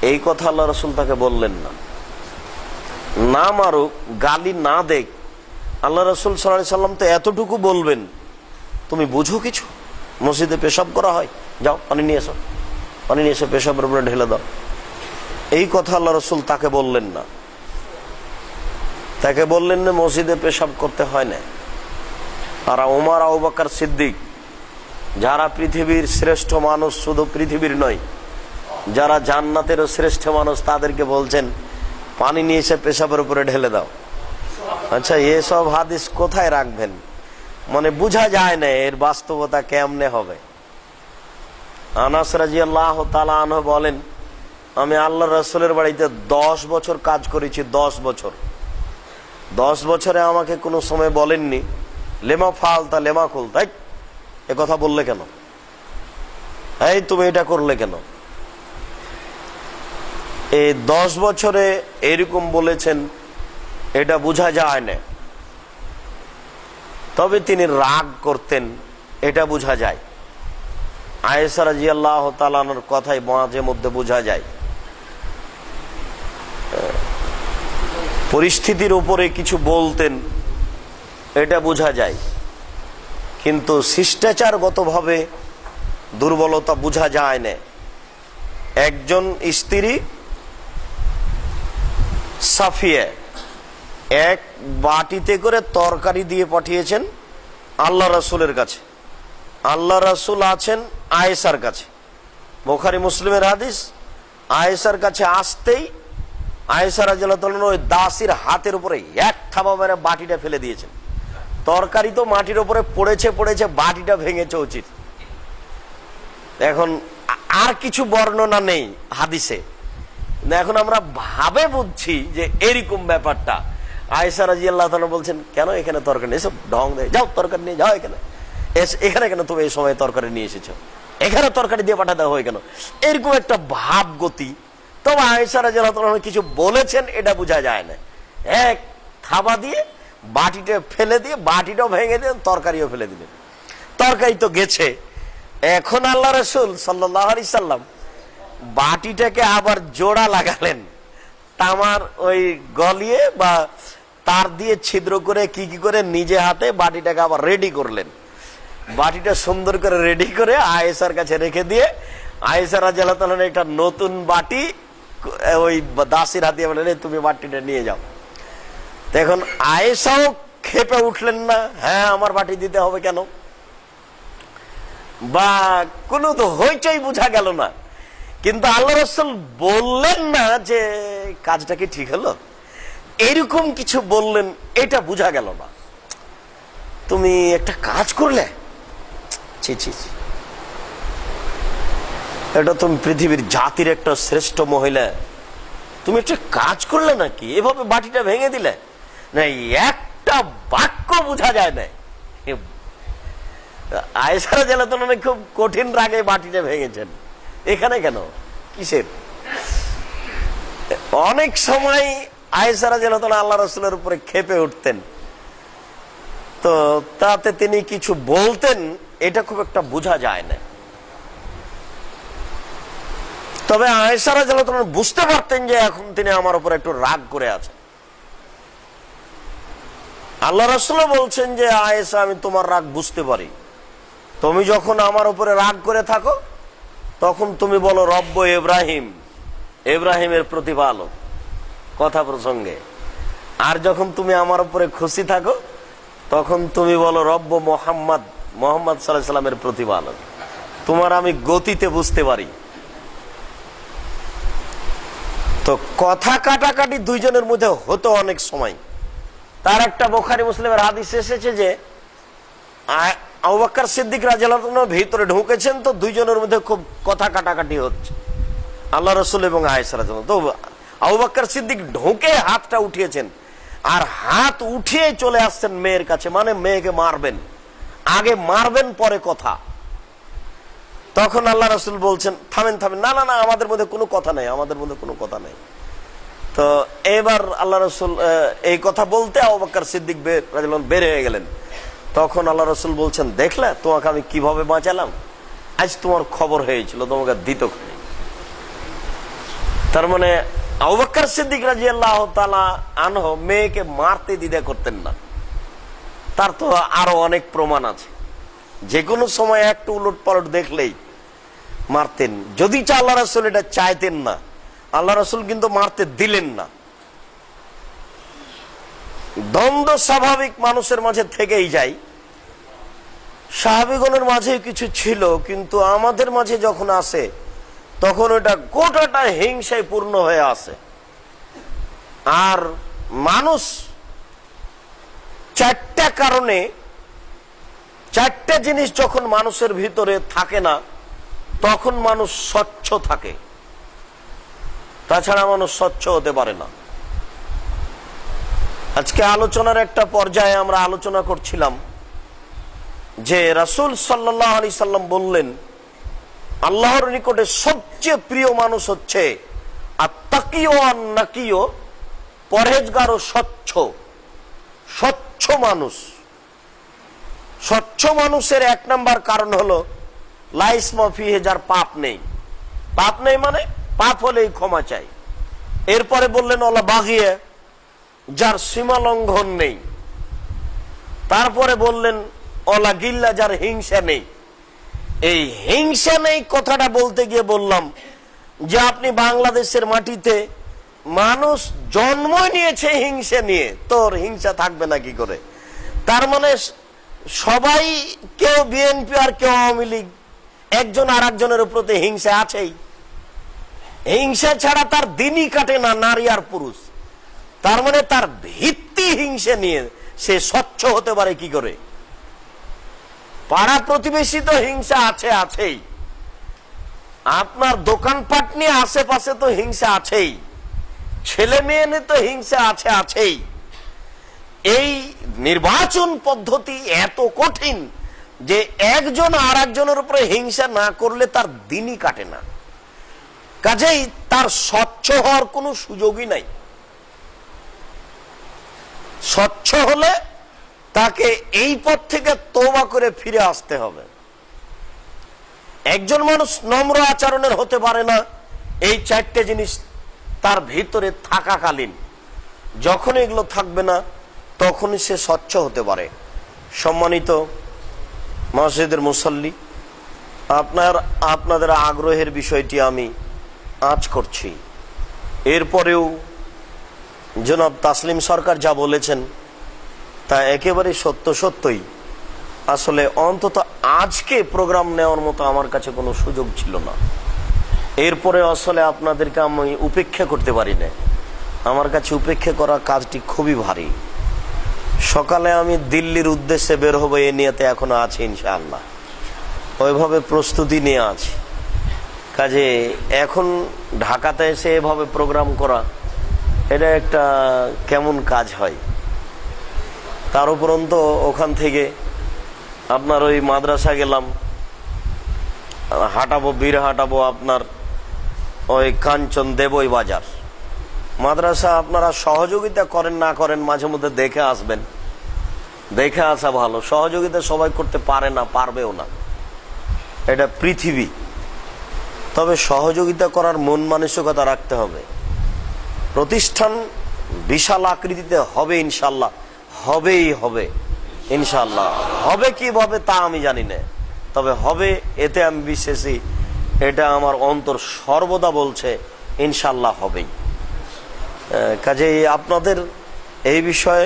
S2: এই কথা আল্লাহ রাসূল তাকে বললেন না। না মারুক, গালি না দেখ, আল্লাহ রাসূল সাল্লাল্লাহু আলাইহি সাল্লাম তো এতটুকু বলবেন, তুমি বুঝো কিছু? মসজিদে পেশাব করা হয়, যাও পানি নিয়ে এসো, পানি নিয়ে এসে পেশাবের উপরে ঢেলে দাও। এই কথা আল্লাহ রাসূল তাকে বললেন না। তাকে বললেন না মসজিদে পেশাব করতে হয় না। আর ওমর, আবু বকর সিদ্দিক, যারা পৃথিবীর শ্রেষ্ঠ মানুষ, শুধু পৃথিবীর নয়, যারা জান্নাতেরও শ্রেষ্ঠ মানুষ, তাদেরকে বলছেন পানি নিয়ে এসে পেশাবের উপরে ঢেলে দাও। আচ্ছা, এসব হাদিস কোথায় রাখবেন? মানে বোঝা যায় না এর বাস্তবতা কেমনে হবে। আনাস রাদিয়াল্লাহু তাআলা আনহু বলেন, আমি আল্লাহ রাসূলের বাড়িতে 10 বছর কাজ করেছি। 10 বছর। 10 বছরে আমাকে কোনো সময় বলেননি লেমা ফালতা লেমা খুলতা, এ কথা বললে কেন, এই তুমি এটা করলে কেন। এই 10 বছরে এরকম বলেছেন, এটা বোঝা যায় না। তবে তিনি রাগ করতেন, এটা বোঝা যায়। আয়েশা রাদিয়াল্লাহু তাআলা আনহার কথাই মাঝে মধ্যে বোঝা যায়। পরিস্থিতির উপরে কিছু বলতেন, এটা বোঝা যায়, কিন্তু শিষ্টাচারগতভাবে দুর্বলতা বোঝা যায় না। একজন স্ত্রী সাফিয়া এক বাটিতে করে তরকারি দিয়ে পাঠিয়েছেন আল্লাহ রাসূলের কাছে। আল্লাহ রাসূল আছেন আয়েশার কাছে, বুখারী মুসলিমের হাদিস। আয়েশার কাছে আসতেই আয়েশা রাদিয়াল্লাহু তাআলা ওই দাসীর হাতের উপরে এক থাবা মেরে বাটিটা ফেলে দিয়েছেন। তরকারি তো মাটির উপরে পড়েছে, বাটিটা ভেঙেছে উচিত। এখন আর কিছু বর্ণনা নেই হাদিসে, এখন আমরা ভাবে বুঝছি যে এরকম ব্যাপারটা। আয়েশা রাদিয়াল্লাহু তাআলা বলছেন, কেন এখানে তরকারি নেই, সব ঢং দেয়, যাও তরকারি নিয়ে যাও, এখানে কেন তুমি এই সময় তরকারি নিয়ে এসেছো, এখানে তরকারি দিয়ে পাঠাতে হয় কেন, এরকম একটা ভাব গতি। তবে আয়েশা রাদিয়াল্লাহু তাআলা কিছু বলেছেন এটা বোঝা যায় না। এক থাবা দিয়ে বাটিটা ফেলে দিয়ে, বাটিটাও ভেঙে দিলেন, তরকারিও ফেলে দিলেন। তরকারি তো গেছে। এখন আল্লাহ রাসূল সাল্লাল্লাহু আলাইহি সাল্লাম বাটিটাকে আবার জোড়া লাগালেন, তামার ওই গলিয়ে বা তার দিয়ে ছিদ্র করে কি করে নিজে হাতে বাটিটাকে আবার রেডি করলেন। বাটিটা সুন্দর করে রেডি করে আয়েশার কাছে রেখে দিয়ে আয়েশা রাদিয়াল্লাহু তাআলা একটা নতুন বাটি ওই দাসীর হাতে বললেন, তুমি বাটিটা নিয়ে যাও। এখন আয়েশাও খেপে উঠলেন না, হ্যাঁ আমার বাটি দিতে হবে কেন, বা কোনো তো হইচই বোঝা গেল না। কিন্তু আল্লাহ রাসূল বললেন না যে কাজটা কি ঠিক হলো, এরকম কিছু বললেন, এটা বোঝা গেল না। তুমি একটা কাজ করলে, ছি ছি, এটা তুমি পৃথিবীর জাতির একটা শ্রেষ্ঠ মহিলা, তুমি একটা কাজ করলে নাকি, এভাবে বাটিটা ভেঙে দিলে না, একটা বাক্য বোঝা যায় না। আয়েশা রাদিয়াল্লাহু আনহা খুব কঠিন রাগে বাটিটা ভেঙেছেন। এখানে কেন, কিসের? অনেক সময় আয়েশা রাদিয়াল্লাহু আনহা আল্লাহ রাসূলের উপরে ক্ষেপে উঠতেন, তো তাতে তিনি কিছু বলতেন এটা খুব একটা বোঝা যায় না। তবে আয়েশা রাদিয়াল্লাহু আনহা বুঝতে পারতেন যে এখন তিনি আমার উপর একটু রাগ করে আছেন। আল্লাহ রাসূল বলছেন যে আয়েশা, আমি তোমার রাগ বুঝতে পারি, তুমি যখন আমার উপরে রাগ করে থাকো তখন তুমি বলো রব্ব ইব্রাহিম, ইব্রাহিমের প্রতিপালক, কথা প্রসঙ্গে। আর যখন তুমি আমার উপরে খুশি থাকো তখন তুমি বলো রব্ব মোহাম্মদ, মোহাম্মদ সাল্লাল্লাহু আলাইহি সাল্লামের প্রতিপালক। তোমার আমি গতিতে বুঝতে পারি। তো কথা কাটাকাটি দুইজনের মধ্যে হতো অনেক সময়। তার একটা বুখারী মুসলিমের হাদিস এসেছে যে আবু বকর সিদ্দিক রাদিয়াল্লাহু আনহু ভিতরে ঢুকেছেন, তো দুইজনের মধ্যে খুব কথা কাটাকাটি হচ্ছে, আল্লাহ রাসূল এবং আয়েশা রাদিয়াল্লাহু আনহা। তো আবু বকর সিদ্দিক ঢুকে হাতটা উঠিয়েছেন, আর হাত উঠিয়ে চলে আসছেন মেয়ের কাছে, মানে মেয়েকে মারবেন, আগে মারবেন পরে কথা। তখন আল্লাহ রাসূল বলছেন থামেন থামেন, না না না, আমাদের মধ্যে কোনো কথা নাই, আমাদের মধ্যে কোনো কথা নাই। তো এবার আল্লাহ রাসূল এই কথা বলতে আবু বকর সিদ্দিক রাদিয়াল্লাহু আনহু বের হয়ে গেলেন। তখন আল্লাহ রাসূল বলছেন, দেখলে তোমাকে আমি কিভাবে বাঁচালাম, আজ তোমার খবর হয়েছিল, তোমাকে দিত। তার মানে আবু বকর সিদ্দিক রাদিয়াল্লাহু তাআলা আনহু মেয়েকে মারতে দ্বিধা করতেন না। তার তো আরো অনেক প্রমাণ আছে, যে কোনো সময় একটু উলট পালট দেখলেই মারতেন। যদি আল্লাহ রাসূল এটা চাইতেন না, আল্লাহ রাসূল কিন্তু মারতে দিলেন না। দ্বন্দ্ব স্বাভাবিক মানুষের মাঝে থেকেই যায়, সাহাবীগণের মাঝে কিছু ছিল, কিন্তু আমাদের মাঝে যখন আসে তখন ওটা গোটাটা হিংসায় পূর্ণ হয়ে আসে। আর মানুষ চারটা কারণে, চারটা জিনিস যখন মানুষের ভিতরে থাকে না তখন মানুষ স্বচ্ছ থাকে, তাছাড়া মানুষ স্বচ্ছ হতে পারে না। আজকে আলোচনার একটা পর্যায়ে আমরা আলোচনা করছিলাম যে রাসূল সাল্লাল্লাহু আলাইহি সাল্লাম বললেন আল্লাহর নিকটে সবচেয়ে প্রিয় মানুষ হচ্ছে আত্তাকিও আর নাকিও, পরহেজগার ও স্বচ্ছ, স্বচ্ছ মানুষ। স্বচ্ছ মানুষের এক নাম্বার কারণ হলো লা ইসমা ফিহি, যার পাপ নেই। পাপ নেই মানে পাপ হলেই ক্ষমা চাই। এরপরে বললেন ওয়ালা বাগিয়া, যার সীমা লঙ্ঘন নেই। তারপরে বললেন ওয়ালা গিল্লা, যার হিংসা নেই। এই হিংসা নেই কথাটা বলতে গিয়ে বললাম যে আপনি বাংলাদেশের মাটিতে মানুষ জন্ম নিয়েছে হিংসা নিয়ে, তোর হিংসা থাকবে না কি করে? তার মানে সবাই, কেউ বিএনপি আর কেউ আওয়ামী লীগ, একজন আর একজনের প্রতি হিংসা আছেই। হিংসা ছাড়া তার দিনই কাটে না, নারী আর পুরুষ। তার মানে তার ভিত্তি হিংসা নিয়ে, সে স্বচ্ছ হতে পারে কি করে? পাড়া প্রতিবেশী তো হিংসা আছে, আছেই। আপনার দোকানপাট নিয়ে আশেপাশে তো হিংসা আছেই, ছেলে মেয়ে নিয়ে তো হিংসা আছে, আছেই। এই নির্বাচন পদ্ধতি এত কঠিন যে একজন আর একজনের উপরে হিংসা না করলে তার দিনই কাটে না। কাজেই তার স্বচ্ছ হওয়ার কোনো সুযোগই নাই। স্বচ্ছ হলে তাকে এই পথ থেকে তওবা করে ফিরে আসতে হবে। একজন মানুষ নম্র আচরণের হতে পারে না এই চারটে জিনিস তার ভিতরে থাকাকালীন। যখন এগুলো থাকবে না তখনই সে স্বচ্ছ হতে পারে। সম্মানিত মসজিদের মুসল্লি, আপনাদের আগ্রহের বিষয়টি আমি আঁচ করছি। এরপরেও জনাব তাসলিম সরকার যা বলেছেন তা একেবারে সত্য সত্যই। আসলে অন্তত আজকে প্রোগ্রাম নেওয়ার মতো আমার কাছে কোনো সুযোগ ছিল না। এরপরে আসলে আপনাদেরকে আমি উপেক্ষা করতে পারি না। আমার কাছে উপেক্ষা করা কাজটি খুবই ভারী। সকালে আমি দিল্লির উদ্দেশ্যে বের হবো, এ নিয়েতে এখনো আছি ইনশাআল্লাহ, ওইভাবে প্রস্তুতি নিয়ে আছি। কাজে এখন ঢাকাতে এসে এভাবে প্রোগ্রাম করা, এটা একটা কেমন কাজ হয়। তার উপরন্ত ওখান থেকে আপনার ওই মাদ্রাসা গেলাম, হাঁটাবো, বীর হাঁটাবো আপনার ওই কাঞ্চন দেবই বাজার মাদ্রাসা। আপনারা সহযোগিতা করেন না করেন, মাঝে মধ্যে দেখে আসবেন, দেখে আসা ভালো। সহযোগিতা সবাই করতে পারে না, পারবেও না, এটা পৃথিবী। তবে সহযোগিতা করার মন মানসিকতা রাখতে হবে। প্রতিষ্ঠান বিশাল আকৃতিতে হবে ইনশাল্লাহ, হবেই হবে ইনশাল্লাহ। হবে কিভাবে তা আমি জানি না, তবে হবে এতে আমি বিশ্বাসী। এটা আমার অন্তর সর্বদা বলছে ইনশাল্লাহ হবেই। কাজেই আপনাদের এই বিষয়ে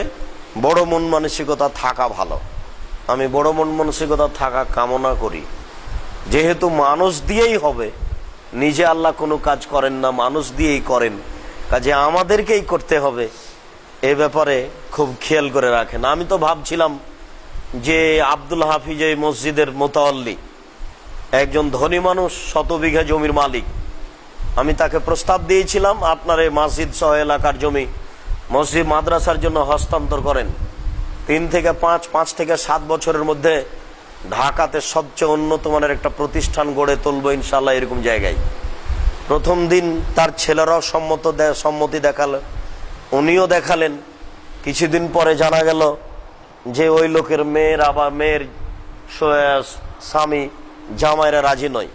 S2: বড় মন মানসিকতা থাকা ভালো। আমি বড় মন মানসিকতা থাকা কামনা করি। যেহেতু মানুষ দিয়েই হবে, নিজে আল্লাহ কোনো কাজ করেন না, মানুষ দিয়েই করেন, কাজে আমাদেরকেই করতে হবে। এ ব্যাপারে খুব খেয়াল করে রাখেন। আমি তো ভাবছিলাম যে আব্দুল হাফিজ এই মসজিদের মোতাওয়াল্লি, একজন ধনী মানুষ, 100 বিঘা জমির মালিক। আমি তাকে প্রস্তাব দিয়েছিলাম, আপনার এই মসজিদ সহ এলাকার জমি মসজিদ মাদ্রাসার জন্য হস্তান্তর করেন। 3 থেকে 5 থেকে 7 বছরের মধ্যে ঢাকাতে সবচেয়ে উন্নত মানের একটা প্রতিষ্ঠান গড়ে তুলবো ইনশাল্লাহ, এরকম জায়গায়। প্রথম দিন তার ছেলেরাও সম্মতি দেখালেন, উনিও দেখালেন। কিছুদিন পরে জানা গেল যে ওই লোকের মেয়ের স্বামী জামাইরা রাজি নয়।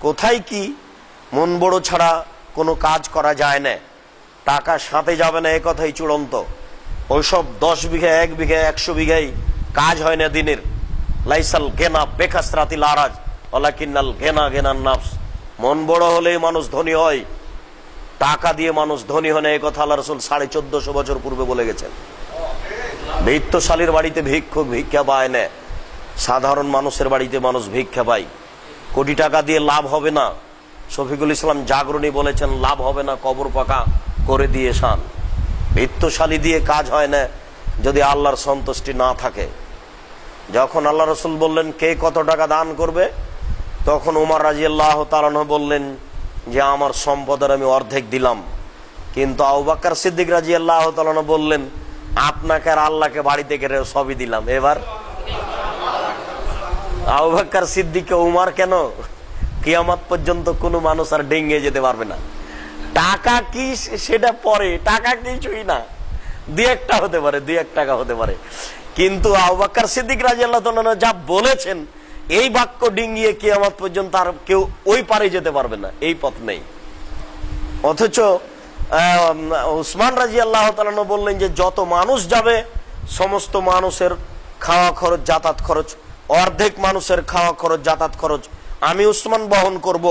S2: কোথায় কি মন বড় ছাড়া কোনো কাজ করা যায় না, টাকা সাথে যাবে না, এ কথাই চূড়ান্ত। ওইসব 10 বিঘা, 1 বিঘা, 100 বিঘাই কাজ হয় না দিনের। লাইসাল গেনা বেকাসরাতিল আরাজ ওয়ালাকিন্নাল গেনা গেনান নাফস। মন বড় হলেই মানুষ ধনী হয়, টাকা দিয়ে মানুষ ধনী হয় না, এই কথা আল্লাহ রাসূল 1450 বছর পূর্বে বলে গেছেন। ভিত্তশালীর বাড়িতে ভিক্ষা পায় না, সাধারণ মানুষের বাড়িতে মানুষ ভিক্ষা পায়। কোটি টাকা দিয়ে লাভ হবে না। শফিকুল ইসলাম জাগরণী বলেছেন, লাভ হবে না, কবর পাকা করে দিয়ে শান। ভিত্তশালী দিয়ে কাজ হয় না যদি আল্লাহর সন্তুষ্টি না থাকে। যখন আল্লাহ রাসূল বললেন কে কত টাকা দান করবে, তখন উমর রাদিয়াল্লাহু তাআলা আনহু বললেন যে আমার সম্পদের আমি অর্ধেক দিলাম। কিন্তু আবু বকর সিদ্দিক রাদিয়াল্লাহু তাআলা আনহু বললেন আপনাকে আর আল্লাহকে বাড়ি থেকে সবই দিলাম। এবার আবু বকর সিদ্দিককে উমর কেন, কিয়ামত পর্যন্ত কোনো মানুষ আর ডেঙ্গে যেতে পারবে না। টাকা কি সেটা পরে, টাকা কিছুই না, 2-1 টাকা হতে পারে, 2-1 টাকা হতে পারে। কিন্তু আবু বকর সিদ্দিক রাদিয়াল্লাহু তাআলা যা বলেছেন, এই বাক্য ডিঙ্গিয়ে কিয়ামত পর্যন্ত আর কেউ ওই পারে যেতে পারবে না, এই পথ নেই। অথচ উসমান রাদিয়াল্লাহু তাআলা বললেন যে যত মানুষ যাবে সমস্ত মানুষের খাওয়া খরচ, যাতায়াত খরচ, অর্ধেক মানুষের খাওয়া খরচ, যাতায়াত খরচ আমি উসমান বহন করব।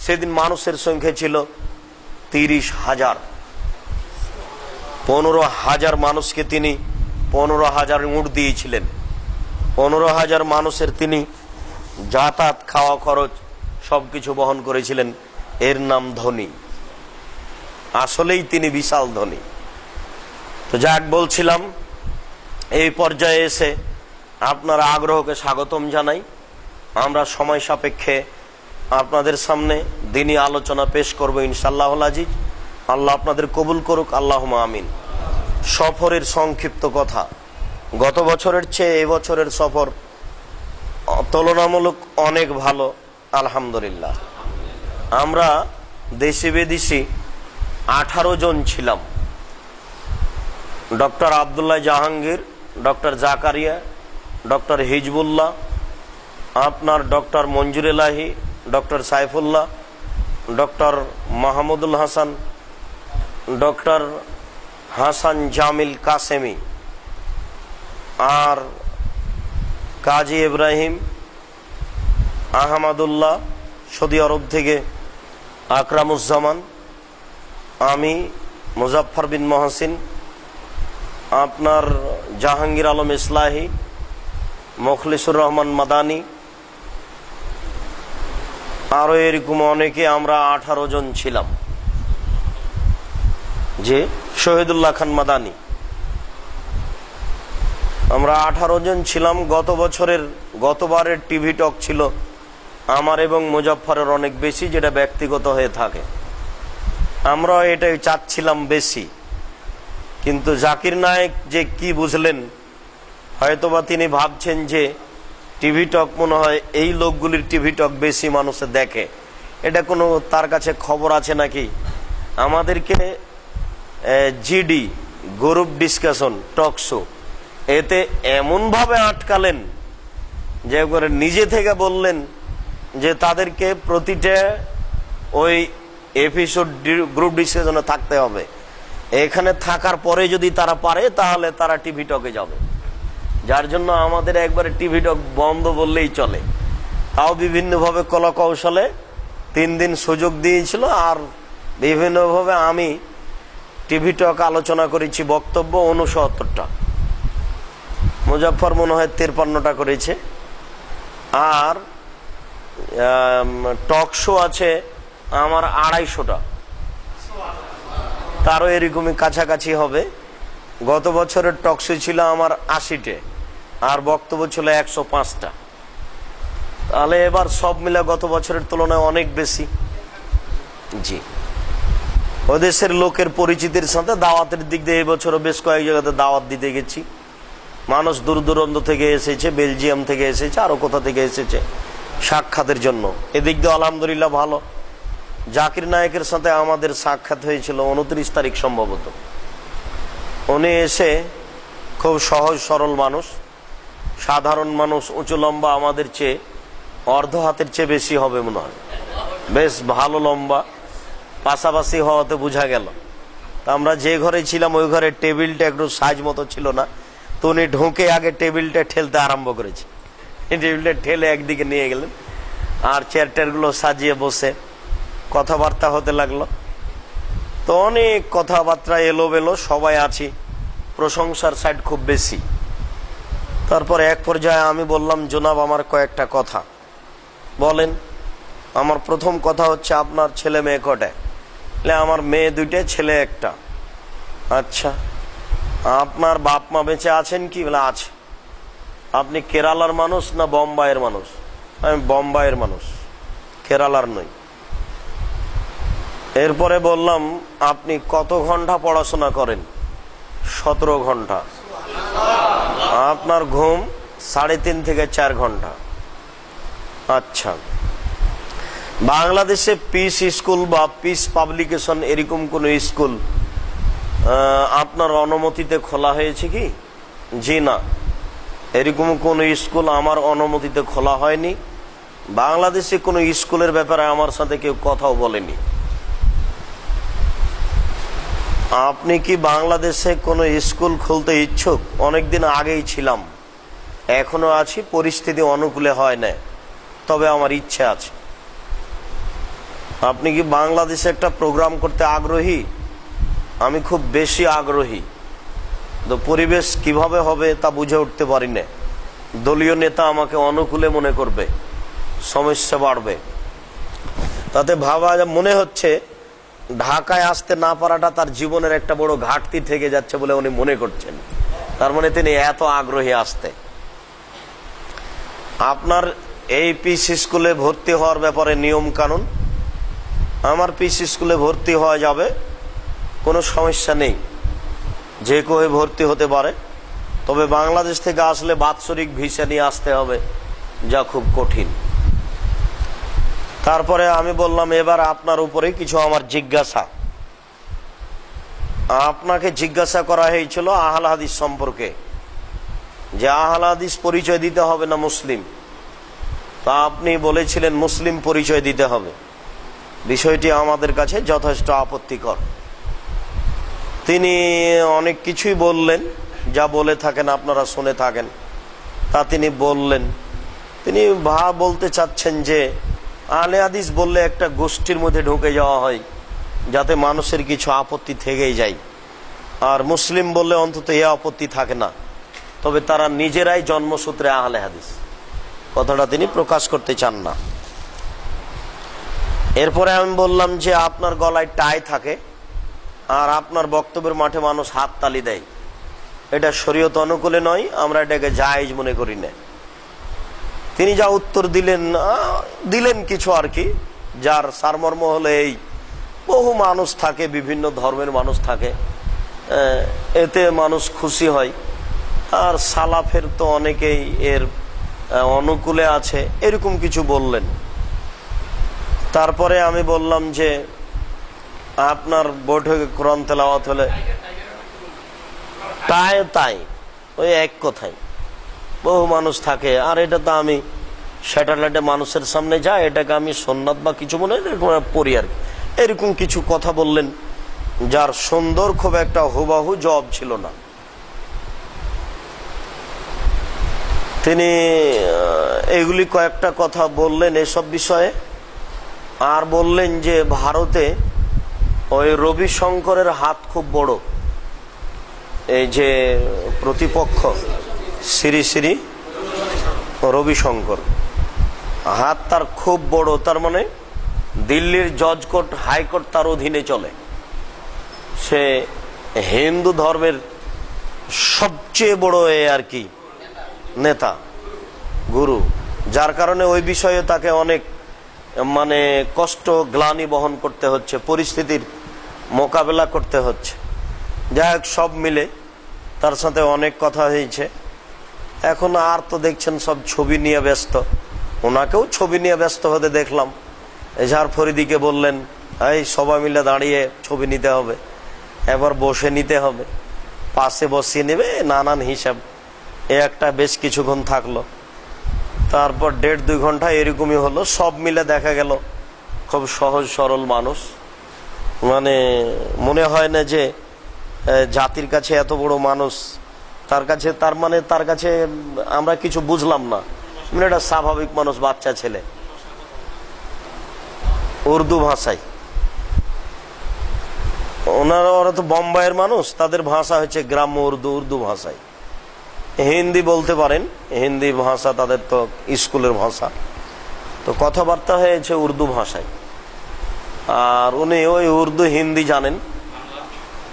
S2: সেদিন মানুষের সংখ্যা ছিল 30,000। 15,000 মানুষকে তিনি 15,000 উট দিয়েছিলেন। 15,000 মানুষের তিনি যাতায়াত, খাওয়া খরচ সবকিছু বহন করেছিলেন। এর নাম ধনী। আসলেই তিনি বিশাল ধনী। তো যাক, বলছিলাম এই পর্যায়ে এসে আপনার আগ্রহকে স্বাগতম জানাই। আমরা সময় সাপেক্ষে আপনাদের সামনে দিনী আলোচনা পেশ করব ইনশাআল্লাহুল আজিজ। আল্লাহ আপনাদের কবুল করুক, আল্লাহুম্মা আমিন। সফরের সংক্ষিপ্ত কথা, গত বছরের চেয়ে এবছরের সফর তুলনামূলক অনেক ভালো, আলহামদুলিল্লাহ। আমরা দেশি বিদেশি 18 জন ছিলাম। Doctor Abdullah Jahangir, doctor Zakaria, doctor Hizbullah, আপনার doctor Manzur Elahi, doctor Saifullah, doctor Mahmudul Hasan, doctor Hasan Jamil Kasemi, আর কাজী ইব্রাহিম, আহমদুল্লাহ সৌদি আরব থেকে, আকরামুজ্জামান, আমি মুজাফফর বিন মহসিন, আপনার জাহাঙ্গীর আলম ইসলাহি, মুখলিসুর রহমান মাদানী, আরো এরকম অনেকে, আমরা 18 জন ছিলাম। যে শহীদুল্লাহ খান মাদানী, আমরা 18 জন ছিলাম। গতবারের টিভি টক ছিল আমার এবং মুজাফফরের অনেক বেশি, যেটা ব্যক্তিগত হয়ে থাকে। আমরা এটাই চাচ্ছিলাম বেশি, কিন্তু জাকির নায়েক যে কি বুঝলেন, হয়তোবা তিনি ভাবছেন যে টিভি টক মনে হয় এই লোকগুলির টিভি টক বেশি মানুষে দেখে। এটা কোনো তার কাছে খবর আছে নাকি? আমাদেরকে GD group discussion talk show এতে এমনভাবে আটকালেন যে একবারে নিজে থেকে বললেন যে তাদেরকে প্রতিটা ওই এপিসোড গ্রুপ ডিসকাশনে থাকতে হবে। এখানে থাকার পরে যদি তারা পারে তাহলে তারা টিভি টকে যাবে। যার জন্য আমাদের একবারে টিভি টক বন্ধ বললেই চলে। তাও বিভিন্নভাবে কলা কৌশলে 3 দিন সুযোগ দিয়েছিল। আর বিভিন্নভাবে আমি টিভি টক আলোচনা করেছি, বক্তব্য 69টা, মুজাফফর মনে হয় 53টা করেছে। আর টক শো আছে আমার 250টা, তারও এরকমই কাছাকাছি হবে। গত বছরের টক শো ছিল আমার 80টে, আর বক্তব্য ছিল 105টা। তাহলে এবার সব মিলে গত বছরের তুলনায় অনেক বেশি। জি, ওদেশের লোকের পরিচিতির সাথে দাওয়াতের দিক দিয়ে এই বছরও বেশ কয়েক জায়গাতে দাওয়াত দিতে গেছি। মানুষ দূর দূরান্ত থেকে এসেছে, বেলজিয়াম থেকে এসেছে, আরো কোথা থেকে এসেছে সাক্ষাতের জন্য। এদিক দিয়ে আলহামদুলিল্লাহ ভালো। জাকির নায়েকের সাথে আমাদের সাক্ষাৎ হয়েছিল 29 তারিখ সম্ভবত। উনি এসে খুব সহজ সরল মানুষ, সাধারণ মানুষ, উঁচু লম্বা, আমাদের চেয়ে অর্ধ হাতের চেয়ে বেশি হবে মনে হয়, বেশ ভালো লম্বা, পাশাপাশি হওয়াতে বোঝা গেল। তা আমরা যে ঘরে ছিলাম ওই ঘরে টেবিলটা একটু সাইজ মতো ছিল না, তো উনি ঢুকে আগে টেবিলটা ঠেলতে আরম্ভ করেছে। টেবিলটা ঠেলে একদিকে নিয়ে গেলেন, আর চেয়ার টেয়ারগুলো সাজিয়ে বসে কথাবার্তা হতে লাগলো। তো অনেক কথাবার্তা এলোমেলো, সবাই আছি, প্রশংসার সাইড খুব বেশি। তারপরে এক পর্যায়ে আমি বললাম, জনাব আমার কয়েকটা কথা বলেন। আমার প্রথম কথা হচ্ছে, আপনার ছেলে মেয়ে কটায়? আমার মেয়ে 2টে, ছেলে 1টা। আচ্ছা, আপনার বাপ মা বেঁচে আছেন কি? বলে আছে। আপনি কেরালার মানুষ না বোম্বাইয়ের মানুষ? আমি বোম্বাইয়ের মানুষ, কেরালার নই। এরপরে বললাম, আপনি কত ঘন্টা পড়াশোনা করেন? 17 ঘন্টা। আপনার ঘুম 3.5 থেকে 4 ঘন্টা। আচ্ছা, বাংলাদেশে পিস স্কুল বা পিস পাবলিকেশন এরকম কোন স্কুল আপনার অনুমতিতে খোলা হয়েছে কি? জি না, এরকম কোন স্কুল আমার অনুমতিতে খোলা হয়নি। বাংলাদেশে কোন স্কুলের ব্যাপারে আমার সাথে কেউ কথাও বলেনি। আপনি কি বাংলাদেশে কোন স্কুল খুলতে ইচ্ছুক? অনেকদিন আগেই ছিলাম, এখনো আছি, পরিস্থিতি অনুকূলে হয় না, তবে আমার ইচ্ছা আছে। আপনি কি বাংলাদেশে একটা প্রোগ্রাম করতে আগ্রহী? আমি খুব বেশি আগ্রহী, তো পরিবেশ কিভাবে হবে তা বুঝে উঠতে পারি না। দলীয় নেতা আমাকে অনুকূলে মনে করবে, সমস্যা বাড়বে। তাতে ভাবা মনে হচ্ছে ঢাকায় আসতে না পারাটা তার জীবনের একটা বড় ঘাটতি থেকে যাচ্ছে বলে উনি মনে করছেন। তার মানে তিনি এত আগ্রহী আসতে। আপনার এই পিস স্কুলে ভর্তি হওয়ার ব্যাপারে নিয়ম কানুন, আমার পিস স্কুলে ভর্তি হওয়া যাবে, কোনো সমস্যা নেই, যে কেউ ভর্তি হতে পারে। তবে বাংলাদেশ থেকে আসলে বাৎসরিক ভিসা নিয়ে আসতে হবে, যা খুব কঠিন। তারপরে আমি বললাম, এবার আপনার উপরে কিছু আমার জিজ্ঞাসা। আপনাকে জিজ্ঞাসা করা হয়েছিল আহলে হাদিস সম্পর্কে, যে আহলে হাদিস পরিচয় দিতে হবে না মুসলিম? তা আপনি বলেছিলেন মুসলিম পরিচয় দিতে হবে। বিষয়টি আমাদের কাছে যথেষ্ট আপত্তিকর। তিনি অনেক কিছুই বললেন, যা বলে থাকেন আপনারা শুনে থাকেন। তা তিনি বললেন, তিনি বলতে চাচ্ছেন যে আহলে হাদিস বললে একটা গোষ্ঠীর মধ্যে ঢুকে যাওয়া হয়, যাতে মানুষের কিছু আপত্তি থেকেই যায়। আর মুসলিম বললে অন্তত এ আপত্তি থাকে না, তবে তারা নিজেরাই জন্মসূত্রে আহলে হাদিস, কথাটা তিনি প্রকাশ করতে চান না। এরপরে আমি বললাম যে আপনার গলায় টাই থাকে আর আপনার বক্তব্যের মাঠে মানুষ হাত তালি দেয়, এটা শরীয়ত অনুকূলে নয়, আমরা এটাকে জায়েজ মনে করি না। তিনি যা উত্তর দিলেন কিছু আর কি, যার সারমর্ম হলো এই, বহু মানুষ থাকে, বিভিন্ন ধর্মের মানুষ থাকে, এতে মানুষ খুশি হয়। আর সালাফের তো অনেকেই এর অনুকূলে আছে, এরকম কিছু বললেন। তারপরে আমি বললাম যে আপনার বৈঠকে কোরআন তেলাওয়াত হলে তাই ওই এক কথাই, বহু মানুষ থাকে, আর এটা তো আমি স্যাটেলাইটে মানুষের সামনে যায়, এটাকে আমি সুন্নাত বা কিছু মনে পড়ি আর এরকম কিছু কথা বললেন, যার সুন্দর খুব একটা হুবাহু জবাব ছিল না। তিনি এগুলি কয়েকটা কথা বললেন এসব বিষয়ে, আর বললেন যে ভারতে ওই রবিশঙ্করের হাত খুব বড়, এই যে প্রতিপক্ষ শ্রী শ্রী রবিশঙ্কর, হাত তার খুব বড়, তার মানে দিল্লির জজ কোর্ট হাইকোর্ট তার অধীনে চলে। সে হিন্দু ধর্মের সবচেয়ে বড় আর কি নেতা, গুরু, যার কারণে ওই বিষয়ে তাকে অনেক মানে কষ্ট গ্লানি বহন করতে হচ্ছে, পরিস্থিতির মোকাবেলা করতে হচ্ছে। যাই হোক, সব মিলে তার সাথে অনেক কথা হয়েছে। এখন আর তো দেখছেন সব ছবি নিয়ে ব্যস্ত, ওনাকেও ছবি নিয়ে ব্যস্ত হতে দেখলাম। এজাহার ফরিদিকে বললেন, এই সবাই মিলে দাঁড়িয়ে ছবি নিতে হবে, এবার বসে নিতে হবে, পাশে বসিয়ে নেবে, নানান হিসাব। এ একটা বেশ কিছুক্ষণ থাকলো, তারপর 1.5-2 ঘন্টা এরকমই হলো। সব মিলে দেখা গেল খুব সহজ সরল মানুষ, মানে মনে হয় না যে জাতির কাছে এত বড় মানুষ, তার কাছে আমরা কিছু বুঝলাম না, মানে একটা স্বাভাবিক মানুষ, বাচ্চা ছেলে, উর্দু ভাষায়। ওরা তো বোম্বাইয়ের মানুষ, তাদের ভাষা হচ্ছে গ্রাম্য উর্দু ভাষায়। হিন্দি বলতে পারেন, হিন্দি ভাষা তাদের তো স্কুলের ভাষা, তো কথাবার্তা হয়েছে উর্দু ভাষায়। আর উনি ওই উর্দু হিন্দি জানেন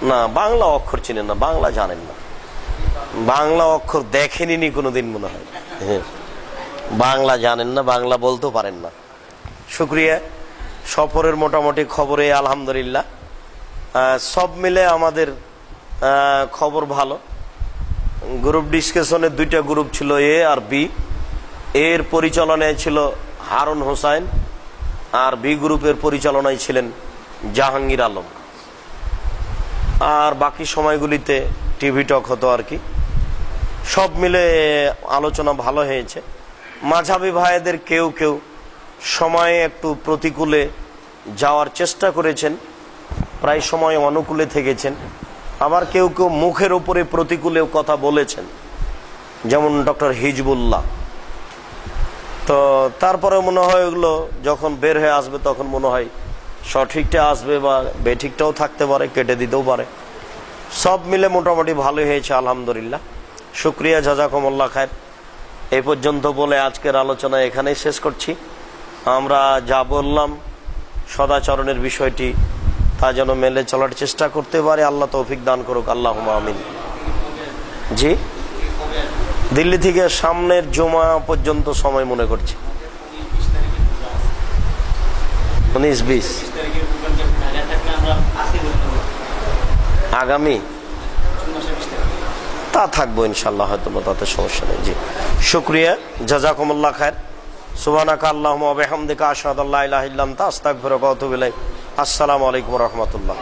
S2: না, বাংলা অক্ষর চিনেন না, বাংলা জানেন না, বাংলা অক্ষর দেখেনি কোনোদিন মনে হয়, বাংলা জানেন না, বাংলা বলতে পারেন না। শুক্রিয়া, সফরের মোটামুটি খবরে আলহামদুলিল্লাহ সব মিলে আমাদের খবর ভালো। গ্রুপ ডিসকাশনে 2টা গ্রুপ ছিল, এ আর বি। এর পরিচালনায় ছিল হারুন হোসাইন, আর বি গ্রুপের পরিচালনায় ছিলেন জাহাঙ্গীর আলম। আর বাকি সময়গুলিতে টিভি টক হতো আর কি। সব মিলে আলোচনা ভালো হয়েছে। মাঝাবি ভাইদের কেউ কেউ সময়ে একটু প্রতিকূলে যাওয়ার চেষ্টা করেছেন, প্রায় সময় অনুকূলে থেকেছেন, আবার কেউ কেউ মুখের উপরে প্রতিকূলেও কথা বলেছেন, যেমন ডক্টর হিজবুল্লাহ। তো তারপরে মনে হয় ওগুলো যখন বের হয়ে আসবে তখন মনে হয় সঠিকটা আসবে, বা বেঠিকটাও থাকতে পারে, কেটে দিতেও পারে। সব মিলে মোটামুটি ভালো হয়েছে আলহামদুলিল্লাহ। শুক্রিয়া, জাযাকুমুল্লাহ খায়ের। এই পর্যন্ত বলে আজকের আলোচনা এখানেই শেষ করছি। আমরা যা বললাম সদাচরণের বিষয়টি, তা যেন মেলে চলার চেষ্টা করতে পারে, আল্লাহ তৌফিক দান করুক, আল্লাহুম্মা আমিন। জি, দিল্লি থেকে সামনের জুমা পর্যন্ত সময় মনে করছি, 19-20 আগামী তা থাকবো ইনশাল্লাহ, হয়তো তাতে সমস্যা নেই। জি, শুক্রিয়া, জাযাকুমুল্লাহ খায়ের। সুবহানাকা আল্লাহুম্মা ওয়া বিহামদিকা আশহাদু আল্লা ইলাহা ইল্লা আনতা আস্তাগফিরুকা ওয়া আতুবু ইলাইক। আসসালামু আলাইকুম ওয়া রাহমাতুল্লাহ।